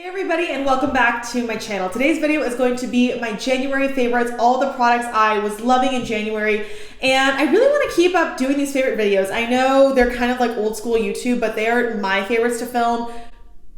Hey everybody, and welcome back to my channel. Today's video is going to be my January favorites, all the products I was loving in January, and I really want to keep up doing these favorite videos. I know they're kind of like old school YouTube, but they are my favorites to film.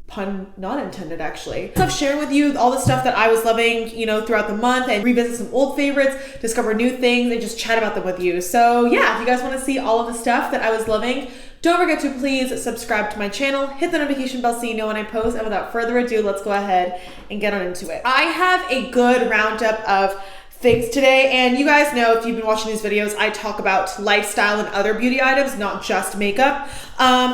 Pun not intended, actually. So I've shared with you all the stuff that I was loving, throughout the month, and revisit some old favorites, discover new things, and just chat about them with you. So yeah, if you guys want to see all of the stuff that I was loving, don't forget to please subscribe to my channel, hit the notification bell so you know when I post, and without further ado, let's go ahead and get on into it. I have a good roundup of things today, and you guys know, if you've been watching these videos, I talk about lifestyle and other beauty items, not just makeup.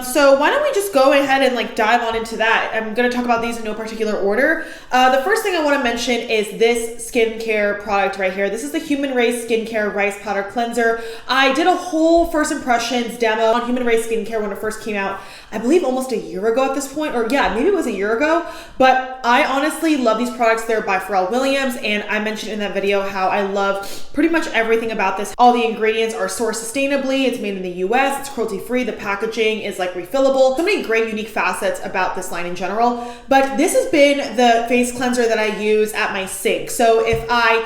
So why don't we just go ahead and dive on into that. I'm gonna talk about these in no particular order. The first thing I wanna mention is this skincare product right here. This is the Humanrace Skincare Rice Powder Cleanser. I did a whole first impressions demo on Humanrace Skincare when it first came out, I believe almost a year ago at this point, or yeah, maybe it was a year ago, but I honestly love these products. They're by Pharrell Williams, and I mentioned in that video how I love pretty much everything about this. All the ingredients are sourced sustainably, it's made in the US, it's cruelty-free, the packaging is refillable. So many great unique facets about this line in general, but this has been the face cleanser that I use at my sink. So if I,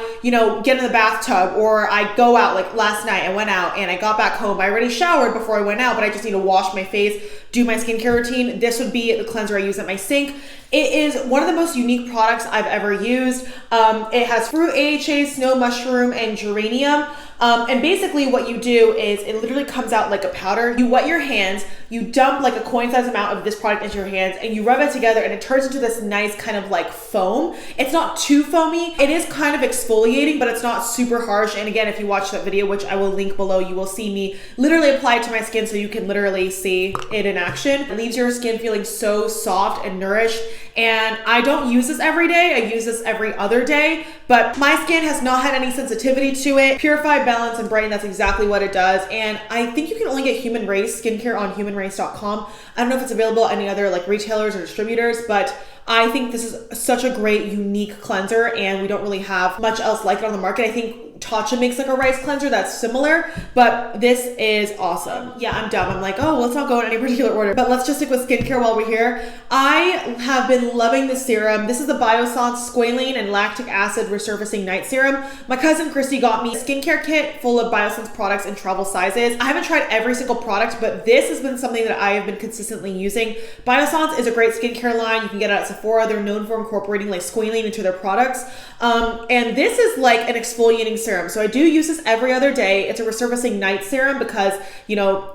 get in the bathtub, or I go out, like last night I went out and I got back home, I already showered before I went out, but I just need to wash my face, do my skincare routine, this would be the cleanser I use at my sink. It is one of the most unique products I've ever used. It has fruit AHA, snow mushroom, and geranium. And basically what you do is it literally comes out like a powder. You wet your hands, you dump like a coin-sized amount of this product into your hands, and you rub it together, and it turns into this nice kind of like foam. It's not too foamy. It is kind of exfoliating, but it's not super harsh. And again, if you watch that video, which I will link below, you will see me literally apply it to my skin so you can literally see it in action. It leaves your skin feeling so soft and nourished. And I don't use this every day. I use this every other day, but my skin has not had any sensitivity to it. Purify, balance, and brighten, that's exactly what it does. And I think you can only get Humanrace skincare on humanrace.com. I don't know if it's available at any other retailers or distributors, but I think this is such a great, unique cleanser, and we don't really have much else like it on the market. I think Tatcha makes a rice cleanser that's similar, but this is awesome. Yeah, I'm dumb. I'm let's not go in any particular order, but let's just stick with skincare while we're here. I have been loving this serum. This is the Biossance Squalane and Lactic Acid Resurfacing Night Serum. My cousin Christy got me a skincare kit full of Biossance products in travel sizes. I haven't tried every single product, but this has been something that I have been consistently using. Biossance is a great skincare line. You can get it at Sephora. They're known for incorporating squalane into their products. And this is like an exfoliating serum. So I do use this every other day. It's a resurfacing night serum because,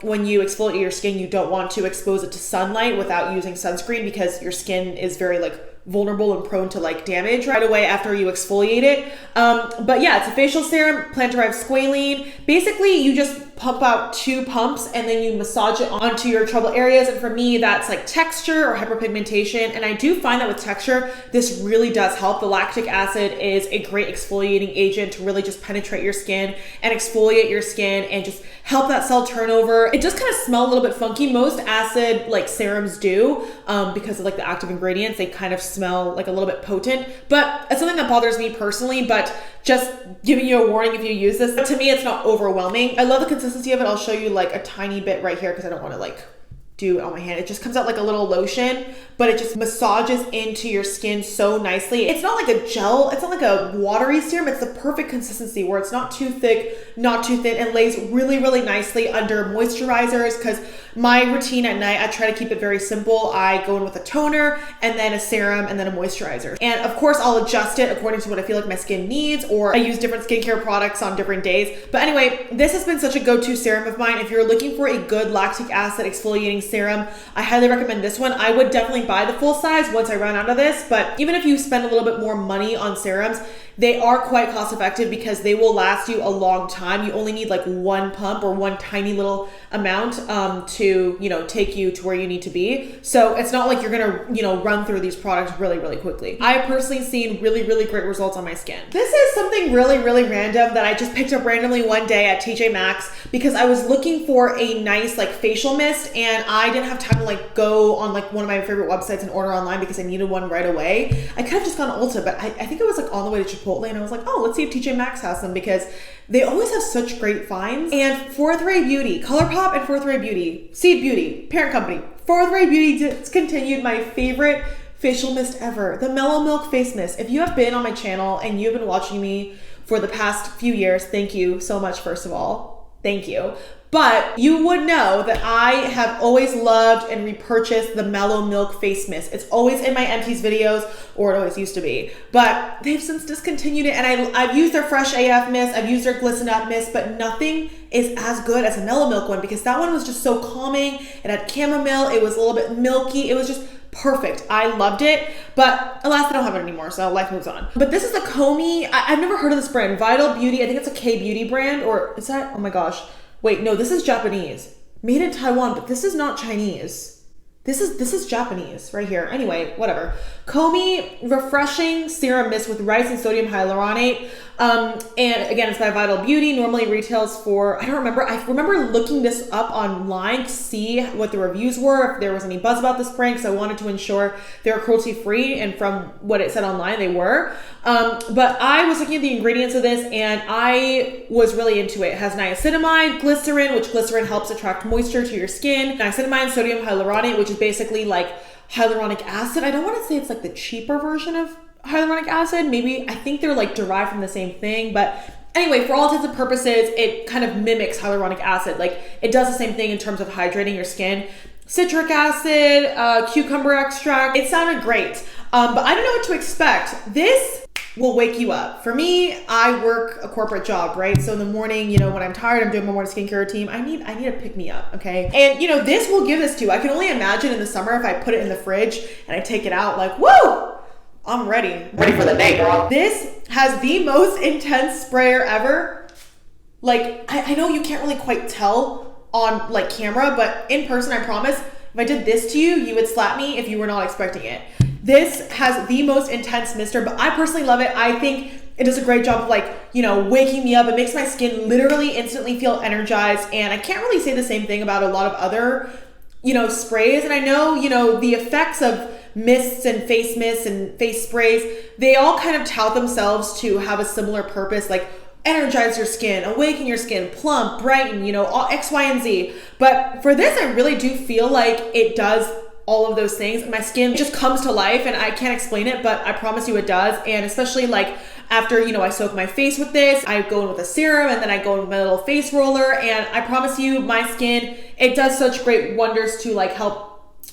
when you exfoliate your skin, you don't want to expose it to sunlight without using sunscreen because your skin is very vulnerable and prone to damage right away after you exfoliate it. But yeah, it's a facial serum, plant-derived squalane. Basically, you just pump out 2 pumps and then you massage it onto your trouble areas. And for me, that's texture or hyperpigmentation. And I do find that with texture, this really does help. The lactic acid is a great exfoliating agent to really just penetrate your skin and exfoliate your skin and just help that cell turnover. It does kind of smell a little bit funky. Most acid serums do because of the active ingredients. They kind of smell a little bit potent, but it's something that bothers me personally, but just giving you a warning if you use this. But to me, it's not overwhelming. I love the consistency of it. I'll show you a tiny bit right here because I don't want to do it on my hand. It just comes out like a little lotion, but it just massages into your skin so nicely. It's not like a gel, it's not like a watery serum. It's the perfect consistency where it's not too thick, not too thin. It lays really, really nicely under moisturizers because my routine at night, I try to keep it very simple. I go in with a toner and then a serum and then a moisturizer. And of course, I'll adjust it according to what I feel like my skin needs, or I use different skincare products on different days. But anyway, this has been such a go-to serum of mine. If you're looking for a good lactic acid exfoliating serum, I highly recommend this one. I would definitely buy the full size once I run out of this, but even if you spend a little bit more money on serums, they are quite cost effective because they will last you a long time. You only need 1 pump or 1 tiny little amount to, take you to where you need to be. So it's not like you're gonna, run through these products really, really quickly. I have personally seen really, really great results on my skin. This is something really, really random that I just picked up randomly one day at TJ Maxx because I was looking for a nice facial mist, and I didn't have time to go on one of my favorite websites and order online because I needed one right away. I could have just gone to Ulta, but I think I was on the way to Chipotle, and I was let's see if TJ Maxx has them because they always have such great finds. And Fourth Ray Beauty, ColourPop and Fourth Ray Beauty, Seed Beauty, parent company, Fourth Ray Beauty discontinued my favorite facial mist ever. The Mellow Milk Face Mist. If you have been on my channel and you've been watching me for the past few years, thank you so much, first of all. Thank you. But you would know that I have always loved and repurchased the Mellow Milk Face Mist. It's always in my empties videos, or it always used to be. But they've since discontinued it, and I've used their Fresh AF mist, I've used their Glisten Up mist, but nothing is as good as a Mellow Milk one, because that one was just so calming. It had chamomile, it was a little bit milky, it was just perfect. I loved it, but alas, they don't have it anymore, so life moves on. But this is the Kome. I've never heard of this brand. Vital Beauty, I think it's a K-beauty brand, or is that, oh my gosh. Wait, no, this is Japanese. Made in Taiwan, but this is not Chinese. This is Japanese right here. Anyway, whatever. Kome Refreshing Serum Mist with rice and sodium hyaluronate. And again, it's by Vital Beauty. Normally retails for, I don't remember. I remember looking this up online to see what the reviews were, if there was any buzz about this brand, because I wanted to ensure they were cruelty free. And from what it said online, they were. But I was looking at the ingredients of this and I was really into it. It has niacinamide, glycerin, which glycerin helps attract moisture to your skin. Niacinamide, sodium hyaluronate, which is basically like hyaluronic acid. I don't want to say it's like the cheaper version of hyaluronic acid. Maybe, I think they're like derived from the same thing, but anyway, for all intents and purposes, it kind of mimics hyaluronic acid. Like it does the same thing in terms of hydrating your skin. Citric acid, cucumber extract. It sounded great, but I don't know what to expect. This will wake you up. For me, I work a corporate job, right? So in the morning, you know, when I'm tired, I'm doing my morning skincare routine. I need to pick me up, okay? And you know, this will give this to you. I can only imagine in the summer if I put it in the fridge and I take it out, like, woo! I'm ready. Ready for the day, girl. This has the most intense sprayer ever. Like, I know you can't really quite tell on like camera, but in person, I promise, if I did this to you, you would slap me if you were not expecting it. This has the most intense mister, but I personally love it. I think it does a great job of like, you know, waking me up. It makes my skin literally instantly feel energized. And I can't really say the same thing about a lot of other, you know, sprays. And I know, you know, the effects of mists and face sprays, they all kind of tout themselves to have a similar purpose, like energize your skin, awaken your skin, plump, brighten, you know, all X, Y, and Z. But for this, I really do feel like it does all of those things. My skin just comes to life and I can't explain it, but I promise you it does. And especially like after, you know, I soak my face with this, I go in with a serum and then I go in with my little face roller, and I promise you my skin, it does such great wonders to like help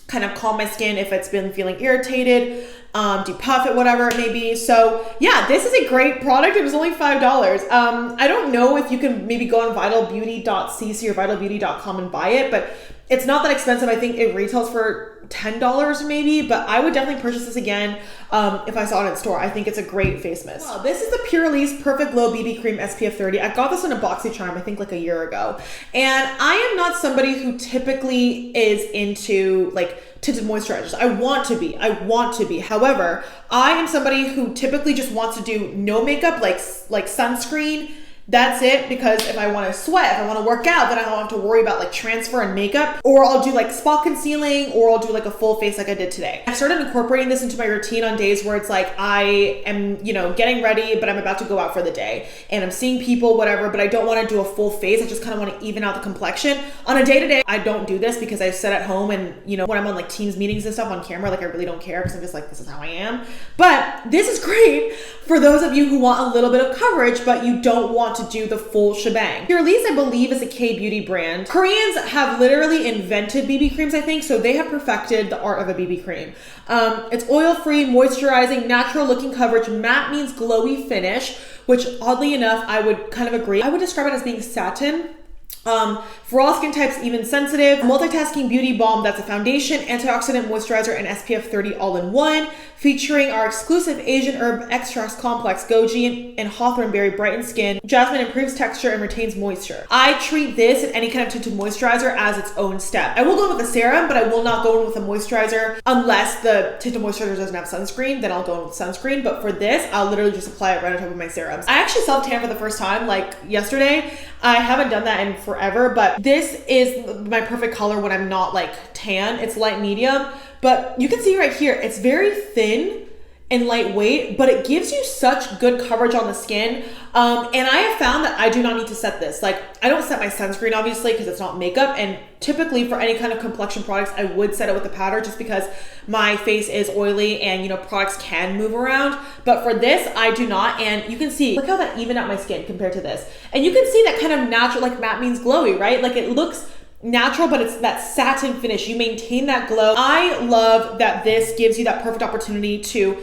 kind of calm my skin if it's been feeling irritated, depuff it, whatever it may be. So yeah, this is a great product. It was only $5. I don't know if you can maybe go on vitalbeauty.cc or vitalbeauty.com and buy it, but it's not that expensive. I think it retails for $10 maybe, but I would definitely purchase this again if I saw it in store. I think it's a great face mist. Well, this is the Purlisse Perfect Glow BB Cream SPF 30. I got this in a BoxyCharm, I think like a year ago. And I am not somebody who typically is into like tinted moisturizers. I want to be. However, I am somebody who typically just wants to do no makeup, like sunscreen. That's it, because if I want to sweat, if I want to work out, then I don't have to worry about like transfer and makeup, or I'll do like spot concealing, or I'll do like a full face like I did today. I started incorporating this into my routine on days where it's like I am, you know, getting ready, but I'm about to go out for the day and I'm seeing people, whatever, but I don't want to do a full face. I just kind of want to even out the complexion. On a day-to-day, I don't do this because I sit at home and, you know, when I'm on like Teams meetings and stuff on camera, like I really don't care because I'm just like, this is how I am. But this is great for those of you who want a little bit of coverage, but you don't want to do the full shebang. Purlisse, I believe, is a K-beauty brand. Koreans have literally invented BB creams, I think, so they have perfected the art of a BB cream. It's oil-free, moisturizing, natural-looking coverage. Matte means glowy finish, which oddly enough, I would kind of agree. I would describe it as being satin. For all skin types, even sensitive. Multitasking beauty balm that's a foundation, antioxidant, moisturizer, and SPF 30 all in one, featuring our exclusive Asian herb extracts complex, goji and hawthorn berry brighten skin. Jasmine improves texture and retains moisture. I treat this and any kind of tinted moisturizer as its own step. I will go in with a serum, but I will not go in with a moisturizer unless the tinted moisturizer doesn't have sunscreen. Then I'll go in with sunscreen. But for this, I'll literally just apply it right on top of my serums. I actually self-tan for the first time like yesterday. I haven't done that in forever, but this is my perfect color when I'm not like tan. It's light medium, but you can see right here, it's very thin. and lightweight, but it gives you such good coverage on the skin. And I have found that I do not need to set this. Like, I don't set my sunscreen, obviously, because it's not makeup. And typically for any kind of complexion products, I would set it with a powder just because my face is oily and, you know, products can move around. But for this, I do not. And you can see, look how that evened out my skin compared to this. And you can see that kind of natural, like matte means glowy, right? Like it looks natural, but it's that satin finish. You maintain that glow. I love that this gives you that perfect opportunity to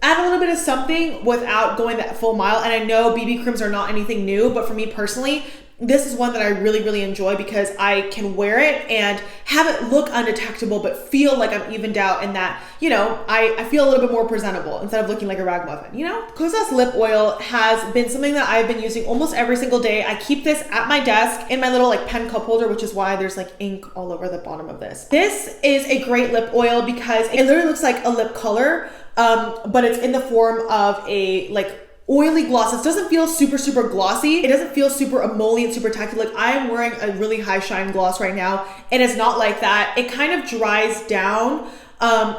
add a little bit of something without going that full mile. And I know BB creams are not anything new, but for me personally, this is one that I really, really enjoy because I can wear it and have it look undetectable, but feel like I'm evened out and that, you know, I feel a little bit more presentable instead of looking like a ragamuffin, you know? Kosas Lip Oil has been something that I've been using almost every single day. I keep this at my desk in my little like pen cup holder, which is why there's like ink all over the bottom of this. This is a great lip oil because it literally looks like a lip color, but it's in the form of a like oily gloss. It doesn't feel super, super glossy. It doesn't feel super emollient, super tacky. Like I am wearing a really high shine gloss right now and it's not like that. It kind of dries down.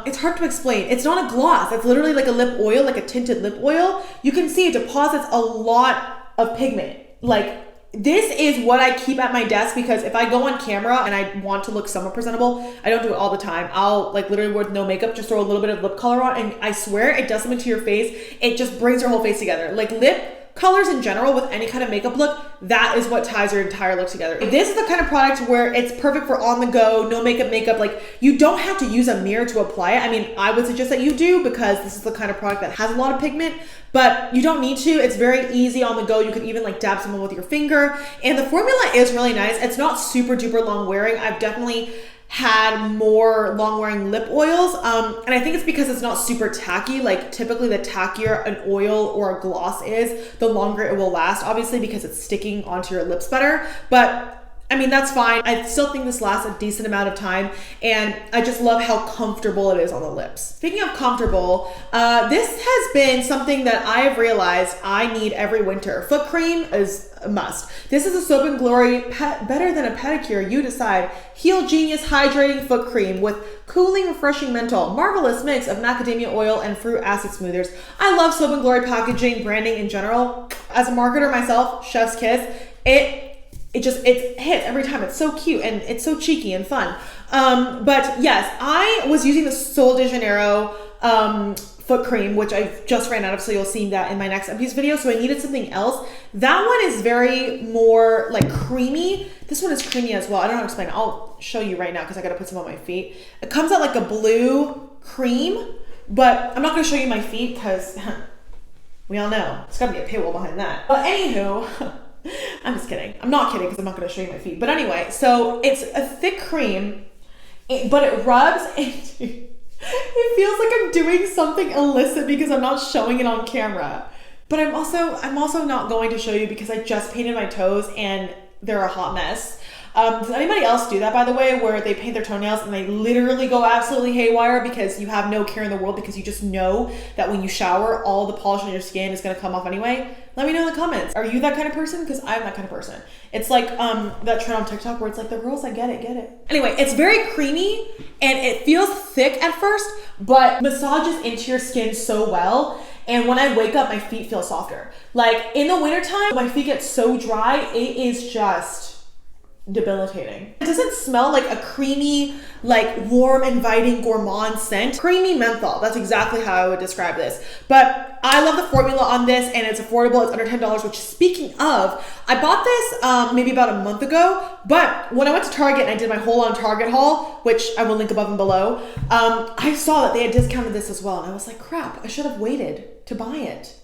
It's hard to explain. It's not a gloss. It's literally like a lip oil, like a tinted lip oil. You can see it deposits a lot of pigment. Like this is what I keep at my desk because if I go on camera and I want to look somewhat presentable, I don't do it all the time. I'll like literally with no makeup, just throw a little bit of lip color on and I swear it does something to your face. It just brings your whole face together. Like lip colors in general with any kind of makeup look, that is what ties your entire look together. This is the kind of product where it's perfect for on the go, no makeup. Like you don't have to use a mirror to apply it. I mean, I would suggest that you do because this is the kind of product that has a lot of pigment, but you don't need to. It's very easy on the go. You can even like dab someone with your finger. And the formula is really nice. It's not super duper long wearing. I've definitely had more long wearing lip oils. And I think it's because it's not super tacky. Like typically the tackier an oil or a gloss is, the longer it will last, obviously because it's sticking onto your lips better. But I mean, that's fine. I still think this lasts a decent amount of time and I just love how comfortable it is on the lips. Speaking of comfortable, this has been something that I have realized I need every winter. Foot cream is a must. This is a Soap and Glory better than a pedicure, you decide. Heel Genius Hydrating Foot Cream with cooling, refreshing menthol. Marvelous mix of macadamia oil and fruit acid smoothers. I love Soap and Glory packaging, branding in general. As a marketer myself, chef's kiss, it hits every time. It's so cute and it's so cheeky and fun. But yes, I was using the Sol de Janeiro foot cream, which I just ran out of, so you'll see that in my next empties video. So I needed something else. That one is very more like creamy. This one is creamy as well. I don't know how to explain it. I'll show you right now because I gotta put some on my feet. It comes out like a blue cream, but I'm not gonna show you my feet because we all know it's gotta be a paywall behind that. But anywho, I'm just kidding. I'm not kidding because I'm not going to show you my feet. But anyway, so it's a thick cream, but it rubs into, it feels like I'm doing something illicit because I'm not showing it on camera. But I'm also not going to show you because I just painted my toes and they're a hot mess. Does anybody else do that, by the way, where they paint their toenails and they literally go absolutely haywire because you have no care in the world because you just know that when you shower, all the polish on your skin is going to come off anyway? Let me know in the comments. Are you that kind of person? Because I'm that kind of person. It's like that trend on TikTok where it's like, the girls that get it. Anyway, it's very creamy and it feels thick at first, but massages into your skin so well. And when I wake up, my feet feel softer. Like in the wintertime, my feet get so dry, it is just debilitating. It doesn't smell like a creamy, like warm, inviting gourmand scent. Creamy menthol, that's exactly how I would describe this. But I love the formula on this and it's affordable. It's under $10, which speaking of, I bought this maybe about a month ago, but when I went to Target and I did my whole on Target haul, which I will link above and below, I saw that they had discounted this as well. And I was like, crap, I should have waited to buy it.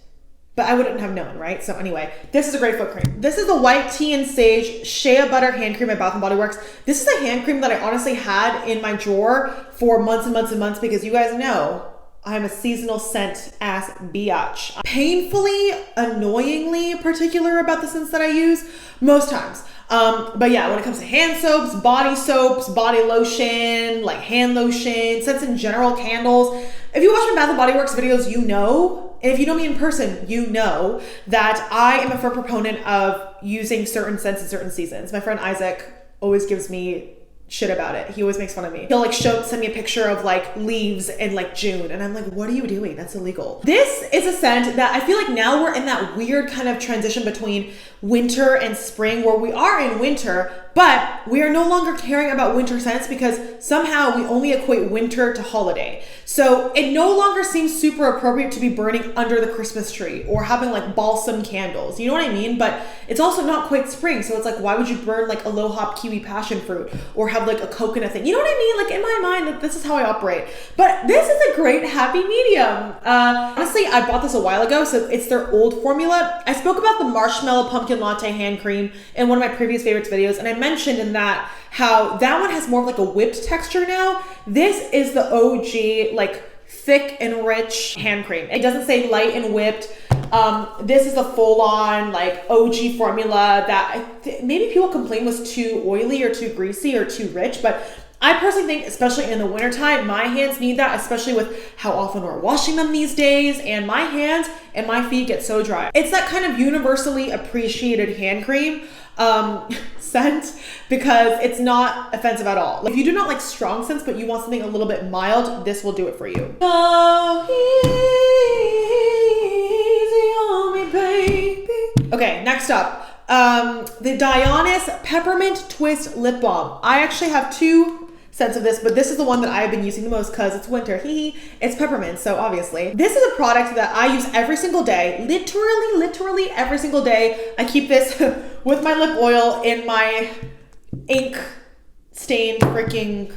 But I wouldn't have known, right? So anyway, this is a great foot cream. This is the White Tea and Sage Shea Butter Hand Cream by Bath & Body Works. This is a hand cream that I honestly had in my drawer for months and months and months because you guys know I'm a seasonal scent ass biatch. Painfully, annoyingly particular about the scents that I use most times. But yeah, when it comes to hand soaps, body lotion, like hand lotion, scents in general, candles. If you watch my Bath & Body Works videos, you know, and if you know me in person, you know that I am a firm proponent of using certain scents in certain seasons. My friend Isaac always gives me shit about it. He always makes fun of me. He'll like send me a picture of like leaves in like June, and I'm like, what are you doing? That's illegal. This is a scent that I feel like now we're in that weird kind of transition between winter and spring, where we are in winter, but we are no longer caring about winter scents because somehow we only equate winter to holiday. So it no longer seems super appropriate to be burning under the Christmas tree or having like balsam candles. You know what I mean? But it's also not quite spring. So it's like, why would you burn like a low hop kiwi passion fruit or have like a coconut thing? You know what I mean? Like in my mind, this is how I operate. But this is a great happy medium. Honestly, I bought this a while ago. So it's their old formula. I spoke about the marshmallow pumpkin latte hand cream in one of my previous favorites videos. And I mentioned in that how that one has more of like a whipped texture now. This is the OG, like thick and rich hand cream. It doesn't say light and whipped. This is a full-on like OG formula that maybe people complain was too oily or too greasy or too rich, but I personally think, especially in the wintertime, my hands need that, especially with how often we're washing them these days, and my hands and my feet get so dry. It's that kind of universally appreciated hand cream scent because it's not offensive at all. Like, if you do not like strong scents, but you want something a little bit mild, this will do it for you. Go easy on me, baby. Okay, next up. The Dionis Peppermint Twist Lip Balm. I actually have two scents of this, but this is the one that I've been using the most because it's winter. It's peppermint, so obviously. This is a product that I use every single day. Literally every single day. I keep this with my lip oil in my ink stained freaking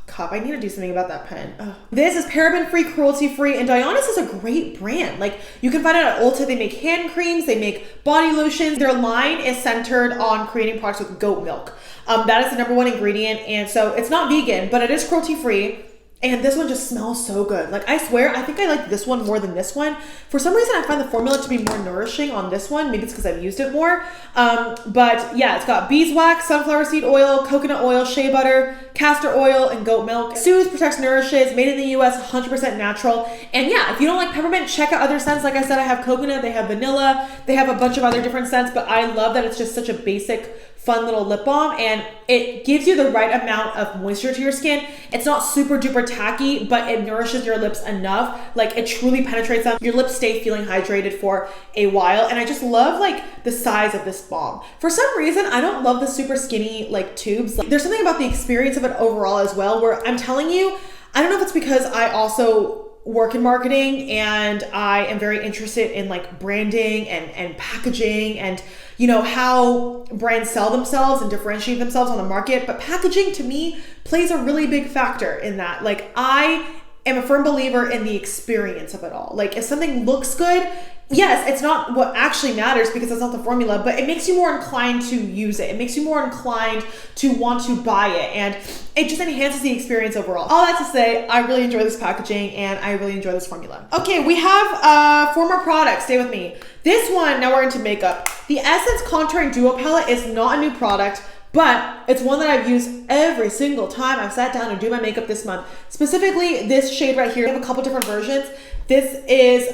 cup. I need to do something about that pen. Ugh. This is paraben-free, cruelty-free, and Dionis is a great brand. Like, you can find it at Ulta. They make hand creams, they make body lotions. Their line is centered on creating products with goat milk. That is the number one ingredient, and so it's not vegan, but it is cruelty-free. And this one just smells so good. Like, I swear, I think I like this one more than this one. For some reason, I find the formula to be more nourishing on this one. Maybe it's because I've used it more. But yeah, it's got beeswax, sunflower seed oil, coconut oil, shea butter, castor oil, and goat milk. Soothes, protects, nourishes, made in the US, 100% natural. And yeah, if you don't like peppermint, check out other scents. Like I said, I have coconut, they have vanilla, they have a bunch of other different scents, but I love that it's just such a basic, fun little lip balm, and it gives you the right amount of moisture to your skin. It's not super duper tacky, but it nourishes your lips enough. Like, it truly penetrates them. Your lips stay feeling hydrated for a while, and I just love like the size of this balm. For some reason, I don't love the super skinny like tubes. Like, there's something about the experience of it overall as well, where I'm telling you, I don't know if it's because I also work in marketing and I am very interested in like branding and packaging and, you know, how brands sell themselves and differentiate themselves on the market. But packaging to me plays a really big factor in that. Like, I am a firm believer in the experience of it all. Like, if something looks good, yes, it's not what actually matters because it's not the formula, but it makes you more inclined to use it. It makes you more inclined to want to buy it, and it just enhances the experience overall. All that to say, I really enjoy this packaging and I really enjoy this formula. Okay, we have 4 more products. Stay with me. This one, now we're into makeup. The Essence Contouring Duo Palette is not a new product, but it's one that I've used every single time I've sat down and do my makeup this month. Specifically, this shade right here. I have a couple different versions. This is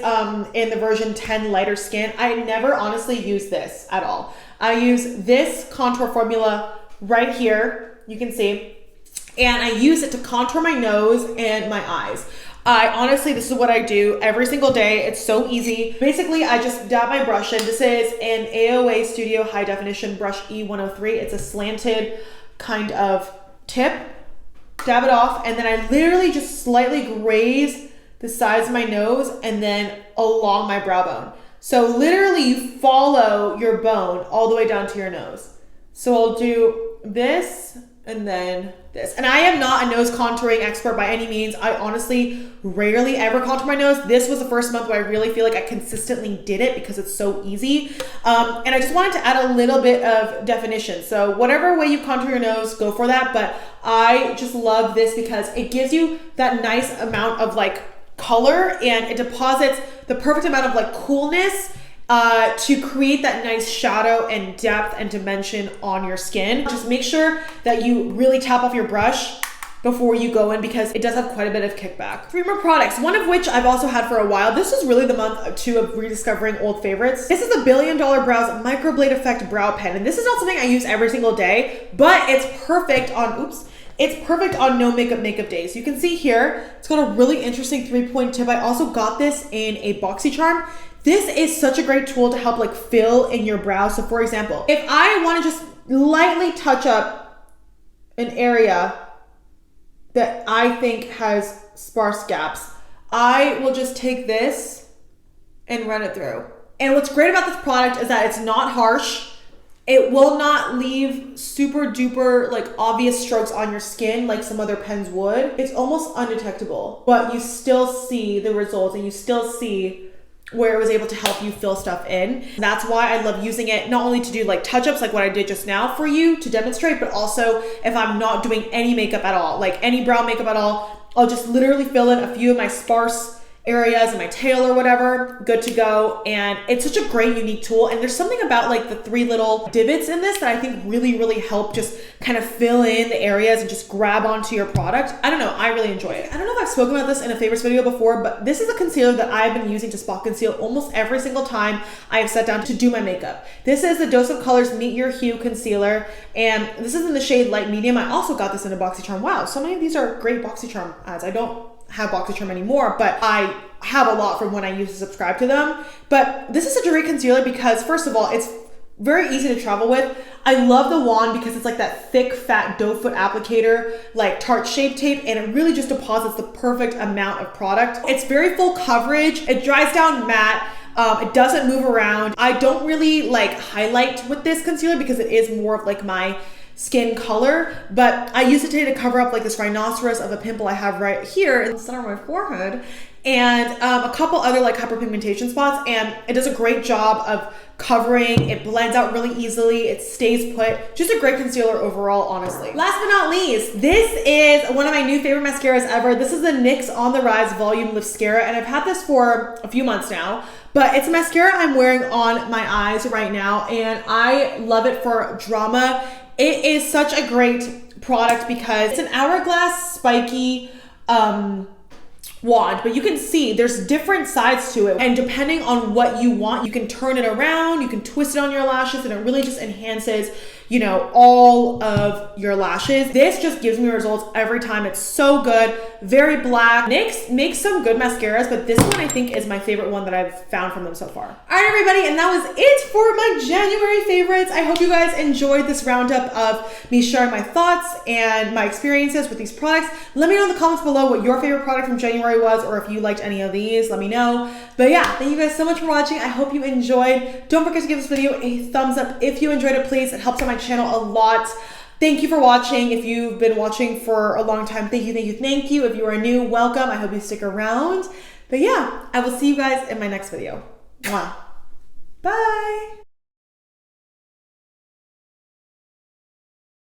in the version 10 lighter skin. I never honestly use this at all. I use this contour formula right here, you can see, and I use it to contour my nose and my eyes. This is what I do every single day. It's so easy. Basically, I just dab my brush in. This is an AOA Studio High Definition Brush E103. It's a slanted kind of tip. Dab it off, and then I literally just slightly graze the sides of my nose and then along my brow bone. So literally you follow your bone all the way down to your nose. So I'll do this and then this. And I am not a nose contouring expert by any means. I honestly rarely ever contour my nose. This was the first month where I really feel like I consistently did it because it's so easy. And I just wanted to add a little bit of definition. So whatever way you contour your nose, go for that. But I just love this because it gives you that nice amount of like color, and it deposits the perfect amount of like coolness to create that nice shadow and depth and dimension on your skin. Just make sure that you really tap off your brush before you go in because it does have quite a bit of kickback. 3 more products, one of which I've also had for a while. This is really the month too of rediscovering old favorites. This is the $1 Billion Brows Microblade Effect Brow Pen, and this is not something I use every single day, but it's perfect on, It's perfect on no makeup days. You can see here, it's got a really interesting 3-point tip. I also got this in a BoxyCharm. This is such a great tool to help like fill in your brow. So for example, if I want to just lightly touch up an area that I think has sparse gaps, I will just take this and run it through. And what's great about this product is that it's not harsh. It will not leave super duper like obvious strokes on your skin like some other pens would. It's almost undetectable, but you still see the results and you still see where it was able to help you fill stuff in. That's why I love using it, not only to do like touch-ups like what I did just now for you to demonstrate, but also if I'm not doing any makeup at all, like any brow makeup at all, I'll just literally fill in a few of my sparse areas in my tail or whatever, good to go. And it's such a great unique tool, and there's something about like the 3 little divots in this that I think really help just kind of fill in the areas and just grab onto your product. I don't know, I really enjoy it. I don't know if I've spoken about this in a favorites video before, but this is a concealer that I've been using to spot conceal almost every single time I have sat down to do my makeup. This is the Dose of Colors Meet Your Hue concealer, and this is in the shade light medium. I also got this in a BoxyCharm. Wow, so many of these are great BoxyCharm ads. I don't have BoxyCharm anymore, but I have a lot from when I used to subscribe to them. But this is such a great concealer because first of all, it's very easy to travel with. I love the wand because it's like that thick, fat doe foot applicator, like Tarte Shape Tape, and it really just deposits the perfect amount of product. It's very full coverage. It dries down matte. It doesn't move around. I don't really like highlight with this concealer because it is more of like my skin color, but I use it today to cover up like this rhinoceros of a pimple I have right here in the center of my forehead, and a couple other like hyperpigmentation spots, and it does a great job of covering. It blends out really easily. It stays put. Just a great concealer overall, honestly. Last but not least, this is one of my new favorite mascaras ever. This is the NYX On The Rise Volume Mascara, and I've had this for a few months now, but it's a mascara I'm wearing on my eyes right now, and I love it for drama. It is such a great product because it's an hourglass spiky wand, but you can see there's different sides to it, and depending on what you want, you can turn it around, you can twist it on your lashes, and it really just enhances, you know, all of your lashes. This just gives me results every time. It's so good, very black. NYX makes some good mascaras, but this one I think is my favorite one that I've found from them so far. All right, everybody, and that was it for my January favorites. I hope you guys enjoyed this roundup of me sharing my thoughts and my experiences with these products. Let me know in the comments below what your favorite product from January was, or if you liked any of these, let me know. But yeah, thank you guys so much for watching. I hope you enjoyed. Don't forget to give this video a thumbs up if you enjoyed it, please. It helps out my channel a lot. Thank you for watching. If you've been watching for a long time, thank you. If you are new, welcome. I hope you stick around. But yeah, I will see you guys in my next video. Mwah. Bye.